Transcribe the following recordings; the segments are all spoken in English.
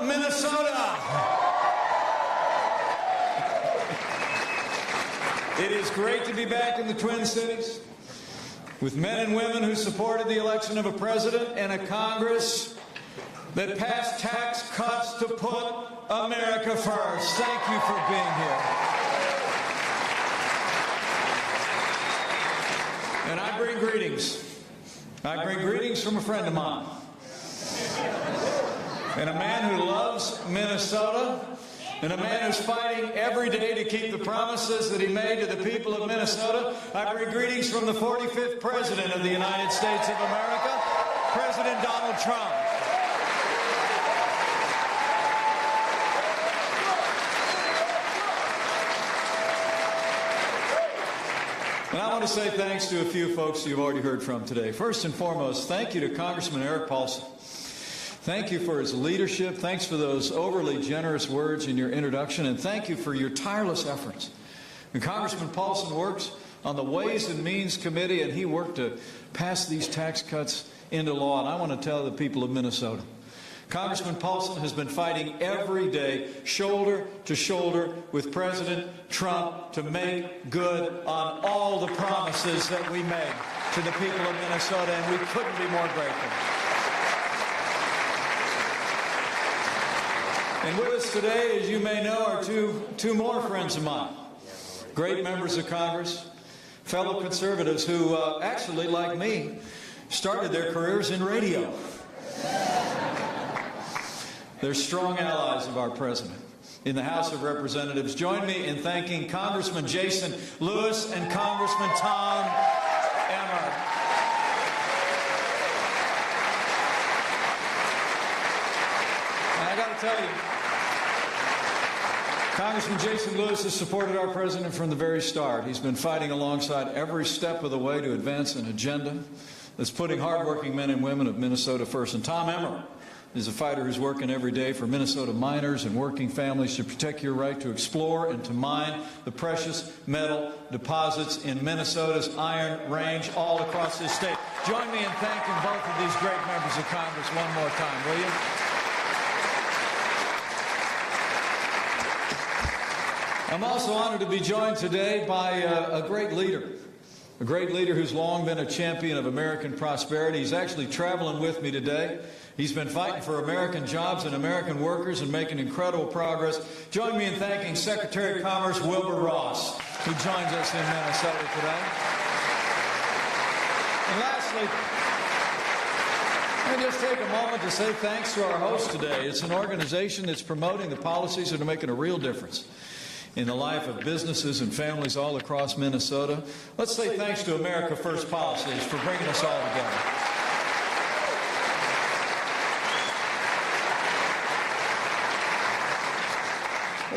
Minnesota. It is great to be back in the Twin Cities with men and women who supported the election of a president and a Congress that passed tax cuts to put America first. Thank you for being here. And I bring greetings. I bring greetings from a friend of mine. And a man who loves Minnesota, and a man who's fighting every day to keep the promises that he made to the people of Minnesota. I bring greetings from the 45th President of the United States of America, President Donald Trump. And I want to say thanks to a few folks you've already heard from today. First and foremost, thank you to Congressman Eric Paulson. Thank you for his leadership. Thanks for those overly generous words in your introduction. And thank you for your tireless efforts. And Congressman Paulson works on the Ways and Means Committee, and he worked to pass these tax cuts into law. And I want to tell the people of Minnesota, Congressman Paulson has been fighting every day, shoulder to shoulder with President Trump to make good on all the promises that we made to the people of Minnesota, and we couldn't be more grateful. And with us today, as you may know, are two more friends of mine, great members of Congress, fellow conservatives who actually, like me, started their careers in radio. They're strong allies of our president. In the House of Representatives, join me in thanking Congressman Jason Lewis and Congressman Tom Emmer. And I got to tell you, Congressman Jason Lewis has supported our president from the very start. He's been fighting alongside every step of the way to advance an agenda that's putting hardworking men and women of Minnesota first. And Tom Emmer is a fighter who's working every day for Minnesota miners and working families to protect your right to explore and to mine the precious metal deposits in Minnesota's Iron Range all across this state. Join me in thanking both of these great members of Congress one more time, will you? I'm also honored to be joined today by a great leader who's long been a champion of American prosperity. He's actually traveling with me today. He's been fighting for American jobs and American workers and making incredible progress. Join me in thanking Secretary of Commerce Wilbur Ross, who joins us in Minnesota today. And lastly, let me just take a moment to say thanks to our host today. It's an organization that's promoting the policies that are making a real difference in the life of businesses and families all across Minnesota. Let's say thanks to America First Policies for bringing us all together.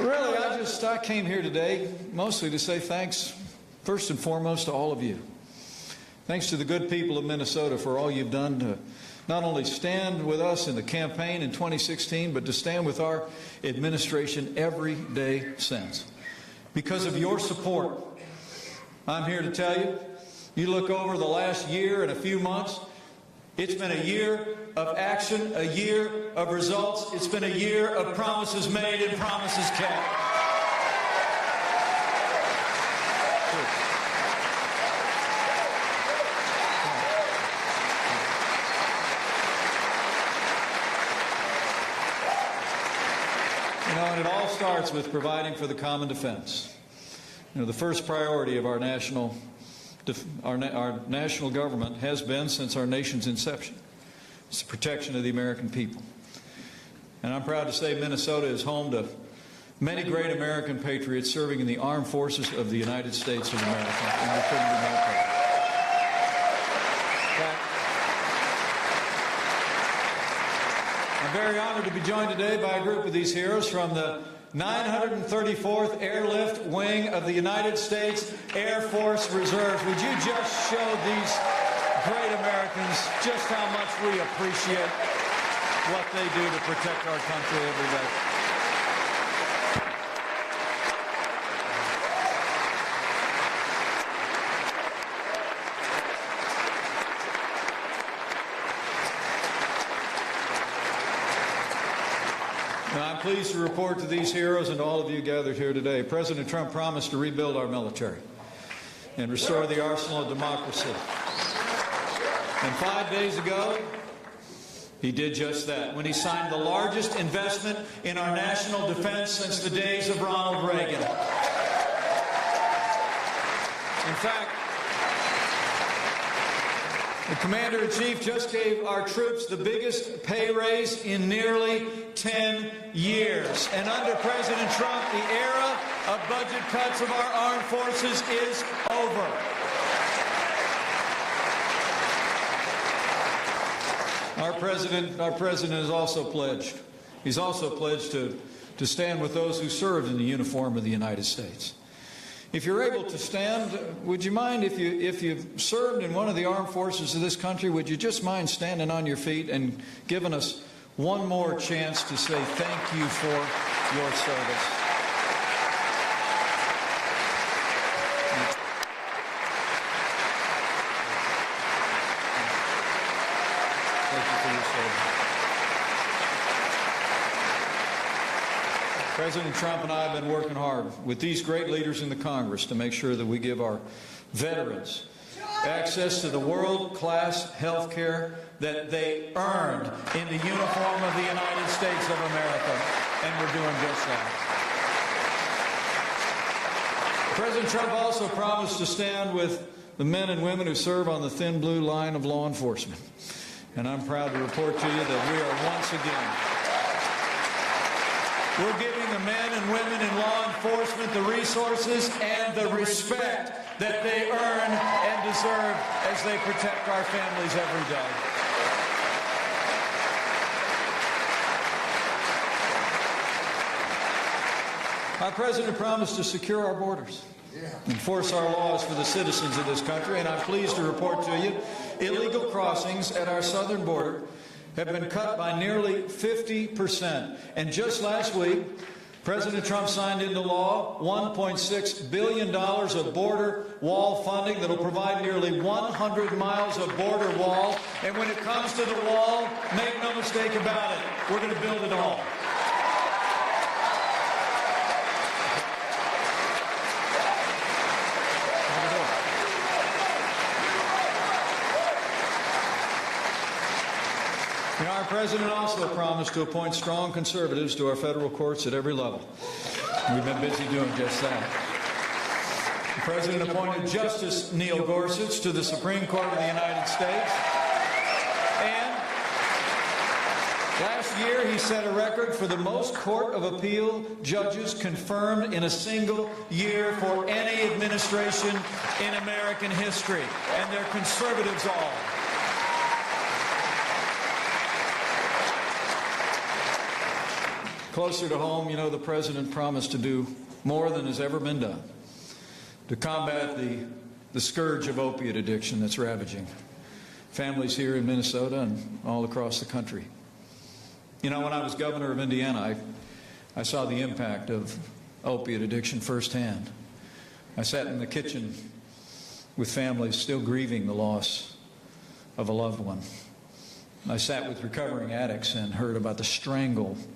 Really, I came here today mostly to say thanks, first and foremost, to all of you. Thanks to the good people of Minnesota for all you've done to not only stand with us in the campaign in 2016, but to stand with our administration every day since. Because of your support, I'm here to tell you, you look over the last year and a few months, it's been a year of action, a year of results. It's been a year of promises made and promises kept. And it all starts with providing for the common defense. The first priority of our national government has been since our nation's inception. It's the protection of the American people. And I'm proud to say Minnesota is home to many great American patriots serving in the armed forces of the United States of America. And we couldn't be more proud. I'm very honored to be joined today by a group of these heroes from the 934th Airlift Wing of the United States Air Force Reserves. Would you just show these great Americans just how much we appreciate what they do to protect our country every day? Now, I'm pleased to report to these heroes and to all of you gathered here today, President Trump promised to rebuild our military and restore the arsenal of democracy. And 5 days ago, he did just that when he signed the largest investment in our national defense since the days of Ronald Reagan. In fact, the Commander-in-Chief just gave our troops the biggest pay raise in nearly 10 years. And under President Trump, the era of budget cuts of our armed forces is over. Our president has also pledged. He's also pledged to stand with those who served in the uniform of the United States. If you're able to stand, would you mind, if you've served in one of the armed forces of this country, would you just mind standing on your feet and giving us one more chance to say thank you for your service? Thank you for your service. President Trump and I have been working hard with these great leaders in the Congress to make sure that we give our veterans access to the world-class health care that they earned in the uniform of the United States of America. And we're doing just that. President Trump also promised to stand with the men and women who serve on the thin blue line of law enforcement. And I'm proud to report to you that we are once again we're giving the men and women in law enforcement the resources and the respect that they earn and deserve as they protect our families every day. Our president promised to secure our borders, enforce our laws for the citizens of this country, and I'm pleased to report to you illegal crossings at our southern border have been cut by nearly 50%. And just last week, President Trump signed into law $1.6 billion of border wall funding that will provide nearly 100 miles of border wall. And when it comes to the wall, make no mistake about it, we're going to build it all. Our president also promised to appoint strong conservatives to our federal courts at every level. We've been busy doing just that. The president appointed Justice Neil Gorsuch to the Supreme Court of the United States. And last year, he set a record for the most Court of Appeal judges confirmed in a single year for any administration in American history. And they're conservatives all. Closer to home, you know, the president promised to do more than has ever been done to combat the scourge of opiate addiction that's ravaging families here in Minnesota and all across the country. You know, when I was governor of Indiana, I saw the impact of opiate addiction firsthand. I sat in the kitchen with families still grieving the loss of a loved one. I sat with recovering addicts and heard about the stranglehold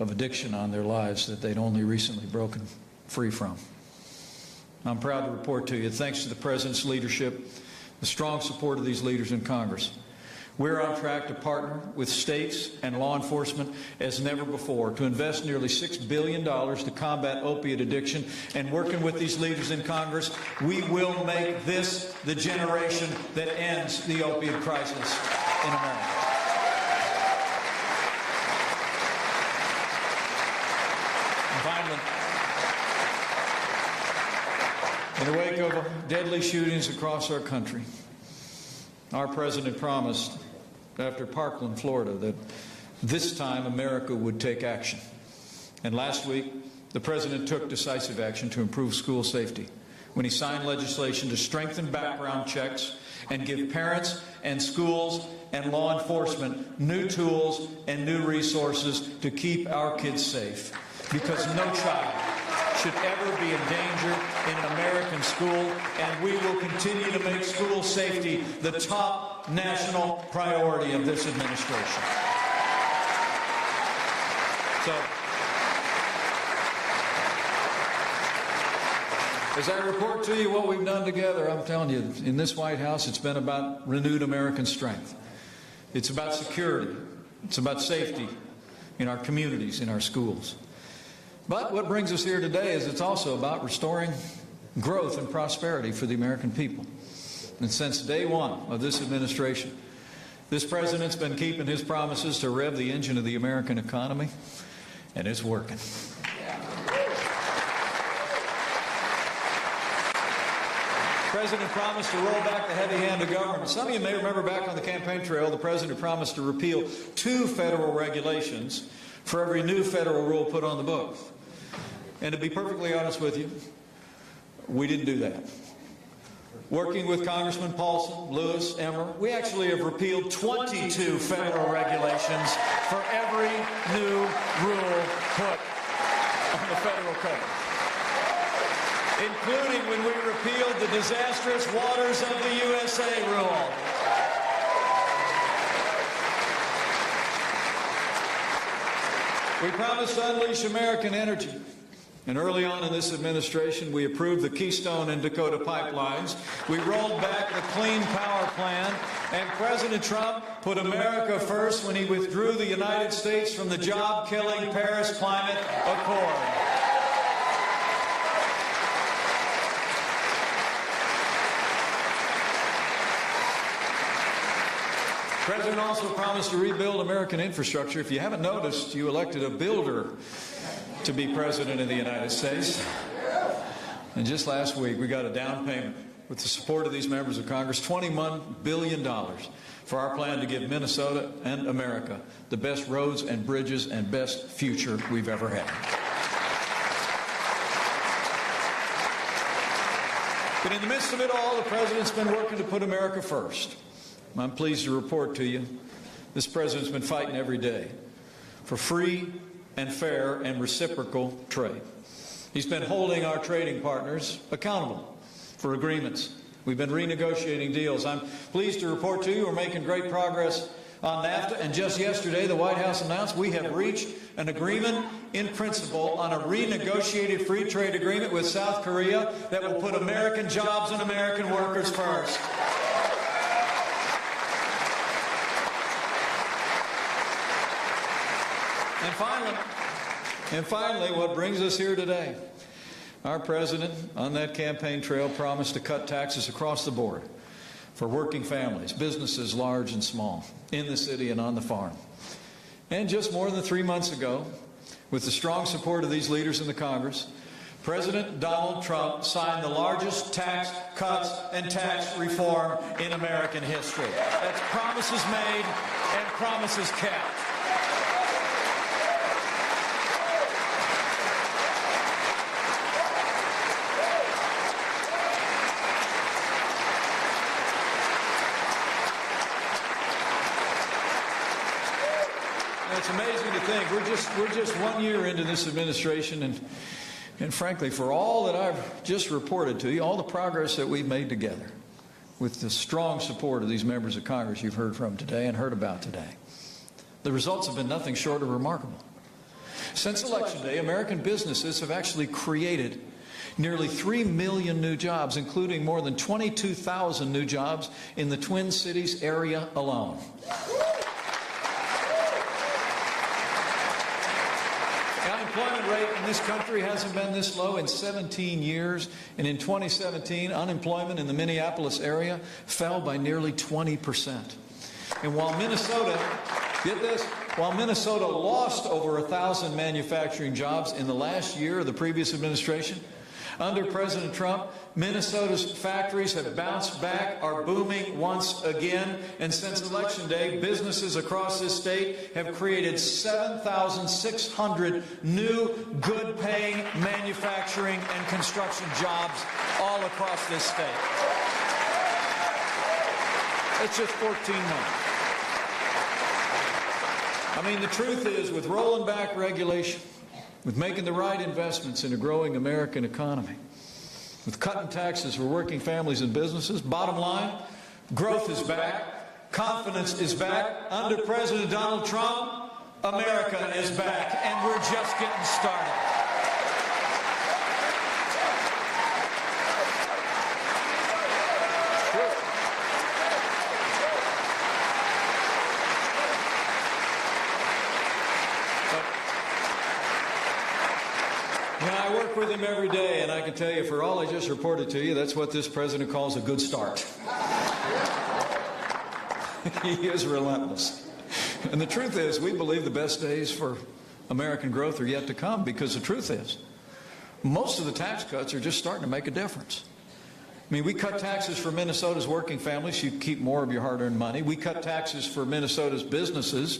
of addiction on their lives that they'd only recently broken free from. I'm proud to report to you, thanks to the president's leadership, the strong support of these leaders in Congress, we're on track to partner with states and law enforcement as never before to invest nearly $6 billion to combat opiate addiction. And working with these leaders in Congress, we will make this the generation that ends the opiate crisis in America. Finally, in the wake of deadly shootings across our country, our president promised after Parkland, Florida, that this time America would take action. And last week, the president took decisive action to improve school safety when he signed legislation to strengthen background checks and give parents and schools and law enforcement new tools and new resources to keep our kids safe. Because no child should ever be in danger in an American school, and we will continue to make school safety the top national priority of this administration. So, as I report to you what we've done together, I'm telling you, in this White House, it's been about renewed American strength. It's about security. It's about safety in our communities, in our schools. But what brings us here today is it's also about restoring growth and prosperity for the American people. And since day one of this administration, this president's been keeping his promises to rev the engine of the American economy, and it's working. The president promised to roll back the heavy hand of government. Some of you may remember back on the campaign trail, the president promised to repeal 2 federal regulations for every new federal rule put on the books. And to be perfectly honest with you, we didn't do that. Working with Congressman Paulson, Lewis, Emmer, we actually have repealed 22 federal regulations for every new rule put on the federal code, including when we repealed the disastrous Waters of the USA rule. We promised to unleash American energy. And early on in this administration, we approved the Keystone and Dakota pipelines. We rolled back the Clean Power Plan. And President Trump put America first when he withdrew the United States from the job-killing Paris Climate Accord. The President also promised to rebuild American infrastructure. If you haven't noticed, you elected a builder to be president of the United States. And just last week, we got a down payment with the support of these members of Congress, $21 billion for our plan to give Minnesota and America the best roads and bridges and best future we've ever had. But in the midst of it all, the president's been working to put America first. I'm pleased to report to you, this president's been fighting every day for free and fair and reciprocal trade. He's been holding our trading partners accountable for agreements. We've been renegotiating deals. I'm pleased to report to you we're making great progress on NAFTA, and just yesterday the White House announced we have reached an agreement in principle on a renegotiated free trade agreement with South Korea that will put American jobs and American workers first. And finally, what brings us here today, our president on that campaign trail promised to cut taxes across the board for working families, businesses large and small, in the city and on the farm. And just more than 3 months ago, with the strong support of these leaders in the Congress, President Donald Trump signed the largest tax cuts and tax reform in American history. That's promises made and promises kept. It's amazing to think we're just 1 year into this administration, and frankly, for all that I've just reported to you, all the progress that we've made together, with the strong support of these members of Congress you've heard from today and heard about today, the results have been nothing short of remarkable. Since Election Day, American businesses have actually created nearly 3 million new jobs, including more than 22,000 new jobs in the Twin Cities area alone. The unemployment rate in this country hasn't been this low in 17 years, and in 2017, unemployment in the Minneapolis area fell by nearly 20%. And while Minnesota, get this, while Minnesota lost over 1,000 manufacturing jobs in the last year of the previous administration, under President Trump, Minnesota's factories have bounced back, are booming once again, and since Election Day, businesses across this state have created 7,600 new, good-paying manufacturing and construction jobs all across this state. It's just 14 months. I mean, the truth is, with rolling back regulation, with making the right investments in a growing American economy, with cutting taxes for working families and businesses, bottom line, growth is back, confidence is back. Under President Donald Trump, America is back, and we're just getting started. I work with him every day, and I can tell you, for all I just reported to you, that's what this president calls a good start. He is relentless. And the truth is, we believe the best days for American growth are yet to come, because the truth is, most of the tax cuts are just starting to make a difference. I mean, we cut taxes for Minnesota's working families so you keep more of your hard-earned money. We cut taxes for Minnesota's businesses,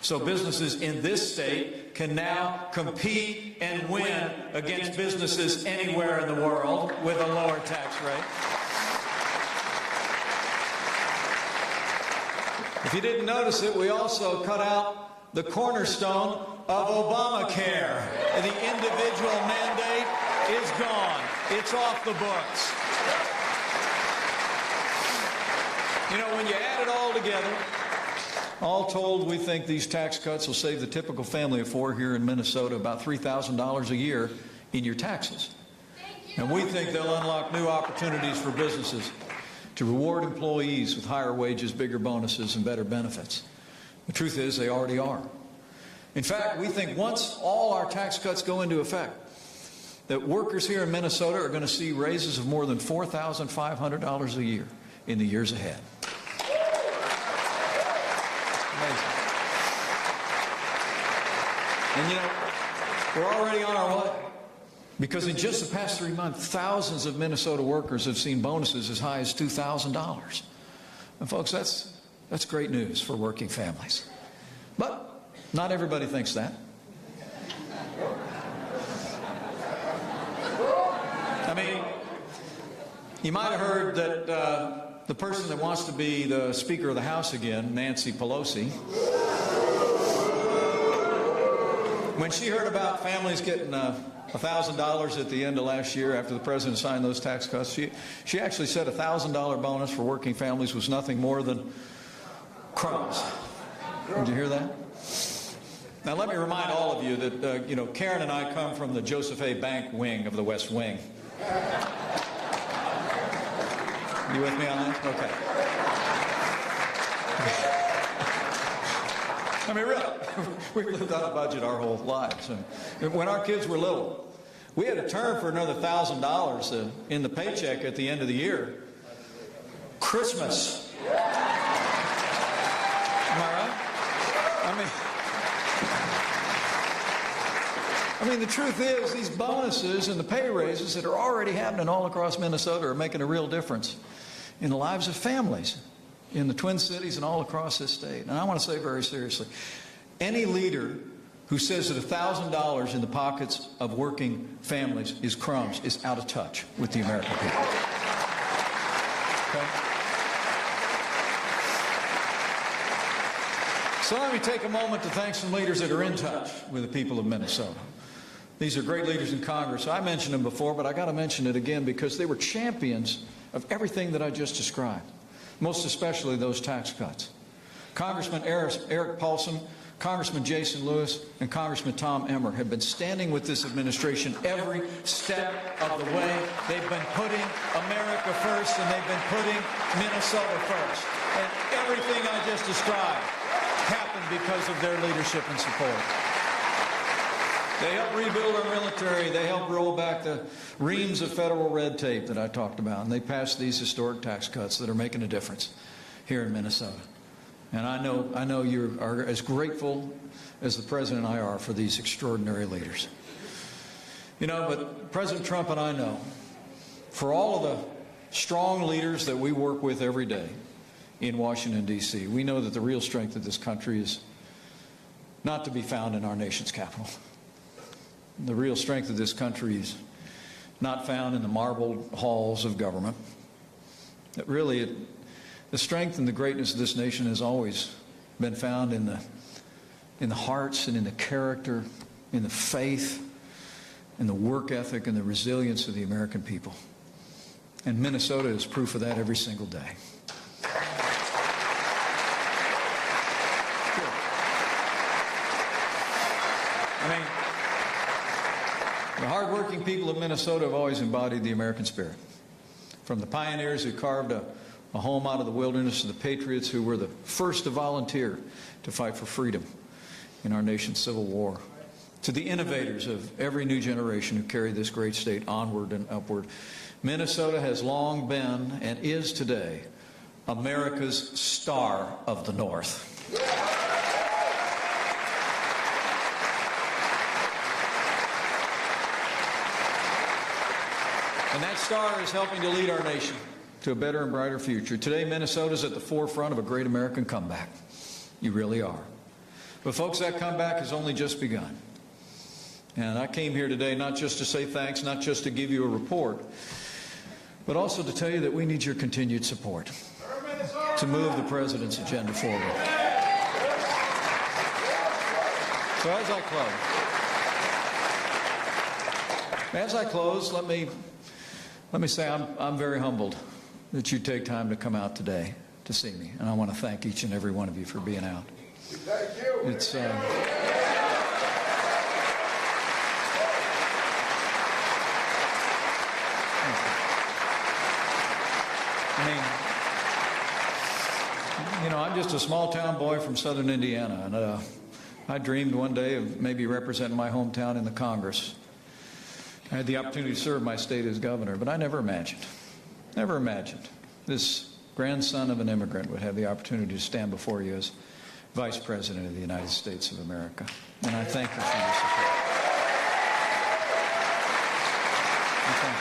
so businesses in this state can now compete and win against businesses anywhere in the world with a lower tax rate. If you didn't notice it, we also cut out the cornerstone of Obamacare. The individual mandate is gone. It's off the books. You know, when you add it all together, all told, we think these tax cuts will save the typical family of four here in Minnesota about $3,000 a year in your taxes. And we think they'll unlock new opportunities for businesses to reward employees with higher wages, bigger bonuses, and better benefits. The truth is, they already are. In fact, we think once all our tax cuts go into effect, that workers here in Minnesota are going to see raises of more than $4,500 a year in the years ahead. Amazing. And you know, we're already on our way. Because in just the past 3 months, thousands of Minnesota workers have seen bonuses as high as $2,000. And folks, that's great news for working families. But not everybody thinks that. I mean, you might have heard that the person that wants to be the Speaker of the House again, Nancy Pelosi, when she heard about families getting $1,000 at the end of last year after the president signed those tax cuts, she actually said a $1,000 bonus for working families was nothing more than crumbs. Did you hear that? Now let me remind all of you that Karen and I come from the Joseph A. Bank wing of the West Wing. You with me on that? Okay. I mean, really, we've lived on a budget our whole lives. And when our kids were little, we had to turn for another $1,000 in the paycheck at the end of the year. Christmas. Am I right? I mean, the truth is, these bonuses and the pay raises that are already happening all across Minnesota are making a real difference in the lives of families in the Twin Cities and all across this state. And I want to say very seriously, any leader who says that $1,000 in the pockets of working families is crumbs is out of touch with the American people. Okay? So let me take a moment to thank some leaders that are in touch with the people of Minnesota. These are great leaders in Congress. I mentioned them before, but I got to mention it again because they were champions of everything that I just described, most especially those tax cuts. Congressman Eric Paulson, Congressman Jason Lewis, and Congressman Tom Emmer have been standing with this administration every step of the way. They've been putting America first, and they've been putting Minnesota first. And everything I just described happened because of their leadership and support. They helped rebuild our military. They helped roll back the reams of federal red tape that I talked about. And they passed these historic tax cuts that are making a difference here in Minnesota. And I know you are as grateful as the President and I are for these extraordinary leaders. You know, but President Trump and I know, for all of the strong leaders that we work with every day in Washington, D.C., we know that the real strength of this country is not to be found in our nation's capital. The real strength of this country is not found in the marble halls of government. That really, the strength and the greatness of this nation has always been found in the hearts and in the character, in the faith, in the work ethic and the resilience of the American people. And Minnesota is proof of that every single day. mean, the hardworking people of Minnesota have always embodied the American spirit. From the pioneers who carved a home out of the wilderness to the patriots who were the first to volunteer to fight for freedom in our nation's Civil War, to the innovators of every new generation who carried this great state onward and upward. Minnesota has long been and is today America's star of the North. And that star is helping to lead our nation to a better and brighter future. Today, Minnesota's at the forefront of a great American comeback. You really are. But folks, that comeback has only just begun. And I came here today not just to say thanks, not just to give you a report, but also to tell you that we need your continued support to move the President's agenda forward. So as I close, let me say I'm very humbled that you take time to come out today to see me. And I want to thank each and every one of you for being out. Thank you. It's I'm just a small town boy from southern Indiana, and I dreamed one day of maybe representing my hometown in the Congress. I had the opportunity to serve my state as governor, but I never imagined this grandson of an immigrant would have the opportunity to stand before you as Vice President of the United States of America. And I thank you for your support. I thank you.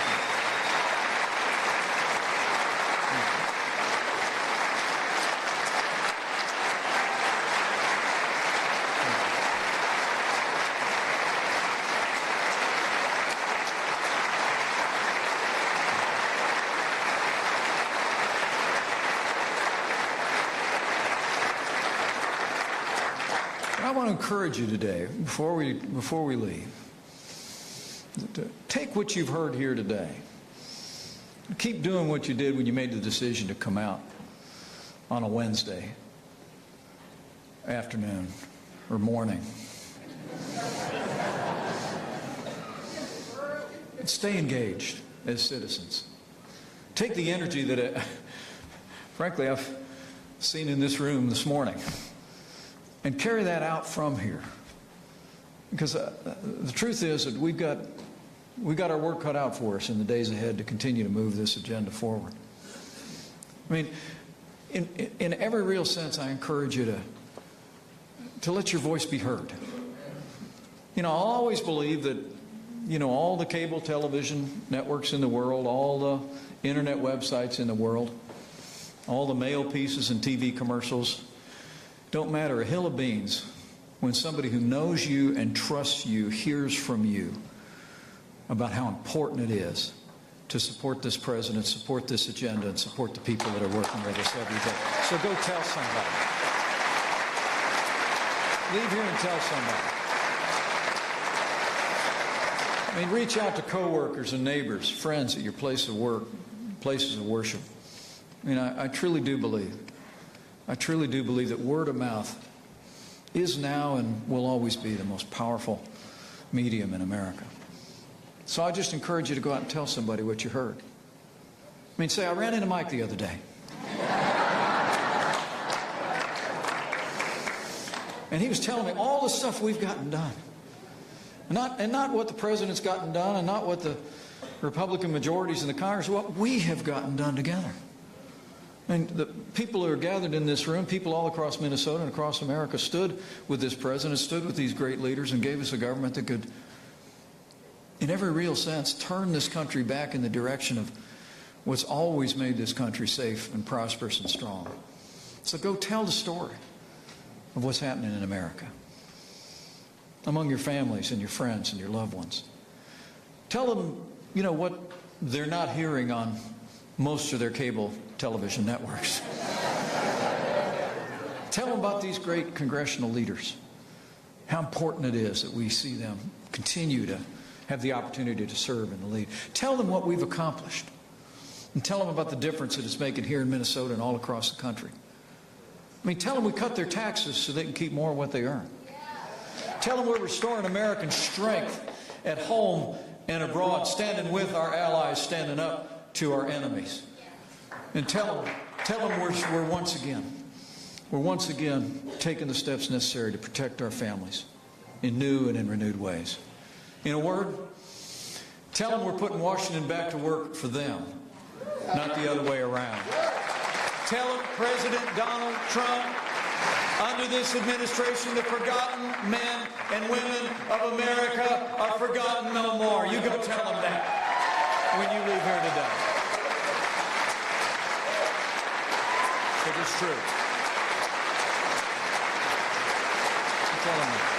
I want to encourage you today, before we leave, to take what you've heard here today. Keep doing what you did when you made the decision to come out on a Wednesday afternoon or morning. Stay engaged as citizens. Take the energy that, frankly, I've seen in this room this morning, and carry that out from here. Because the truth is that we've got our work cut out for us in the days ahead to continue to move this agenda forward. I mean, in every real sense, I encourage you to let your voice be heard. I'll always believe that, all the cable television networks in the world, all the internet websites in the world, all the mail pieces and TV commercials, don't matter a hill of beans when somebody who knows you and trusts you hears from you about how important it is to support this president, support this agenda, and support the people that are working with us every day. So go tell somebody. Leave here and tell somebody. I mean, reach out to coworkers and neighbors, friends at your place of work, places of worship. I mean, I truly do believe that word of mouth is now and will always be the most powerful medium in America. So I just encourage you to go out and tell somebody what you heard. I mean, say, I ran into Mike the other day. And he was telling me all the stuff we've gotten done. Not what the president's gotten done, and not what the Republican majorities in the Congress, what we have gotten done together. And the people who are gathered in this room, people all across Minnesota and across America, stood with this president, stood with these great leaders, and gave us a government that could, in every real sense, turn this country back in the direction of what's always made this country safe and prosperous and strong. So go tell the story of what's happening in America among your families and your friends and your loved ones. Tell them, what they're not hearing on most of their cable television networks. Tell them about these great congressional leaders, how important it is that we see them continue to have the opportunity to serve and to lead. Tell them what we've accomplished, and tell them about the difference that it's making here in Minnesota and all across the country. I mean, tell them we cut their taxes so they can keep more of what they earn. Tell them we're restoring American strength at home and abroad, standing with our allies, standing up to our enemies. And tell them we're once again taking the steps necessary to protect our families in new and in renewed ways. In a word, tell them we're putting Washington back to work for them, not the other way around. Tell them President Donald Trump, under this administration, the forgotten men and women of America are forgotten no more. You go tell them that when you leave here today. It is true. You tell them that.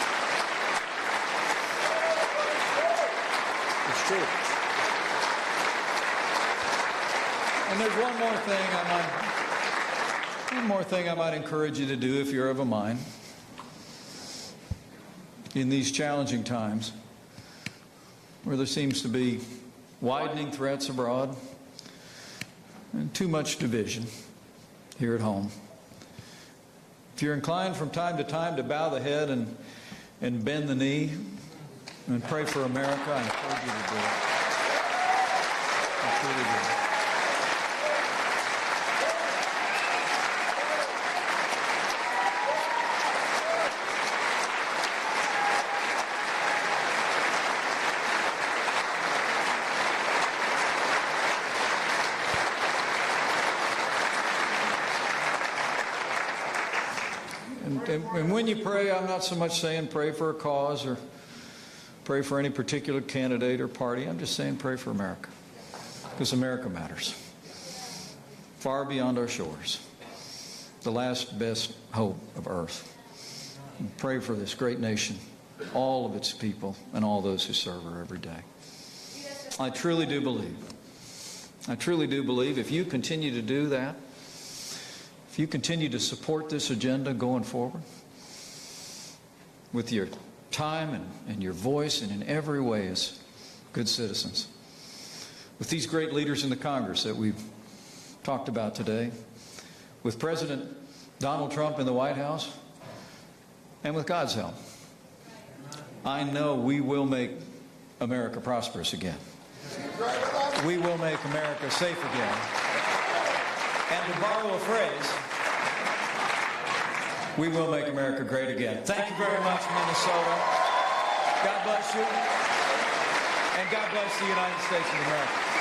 It's true. And there's one more thing I might encourage you to do if you're of a mind. In these challenging times, where there seems to be widening threats abroad and too much division here at home, if you're inclined from time to time to bow the head and bend the knee and pray for America, I encourage you to do it. I truly do. And when you pray, I'm not so much saying pray for a cause or pray for any particular candidate or party. I'm just saying pray for America, because America matters far beyond our shores, the last best hope of earth. And pray for this great nation, all of its people, and all those who serve her every day. I truly do believe if you continue to do that, if you continue to support this agenda going forward with your time and your voice and in every way as good citizens, with these great leaders in the Congress that we've talked about today, with President Donald Trump in the White House, and with God's help, I know we will make America prosperous again. We will make America safe again. And to borrow a phrase, we will make America great again. Thank you very much, Minnesota. God bless you. And God bless the United States of America.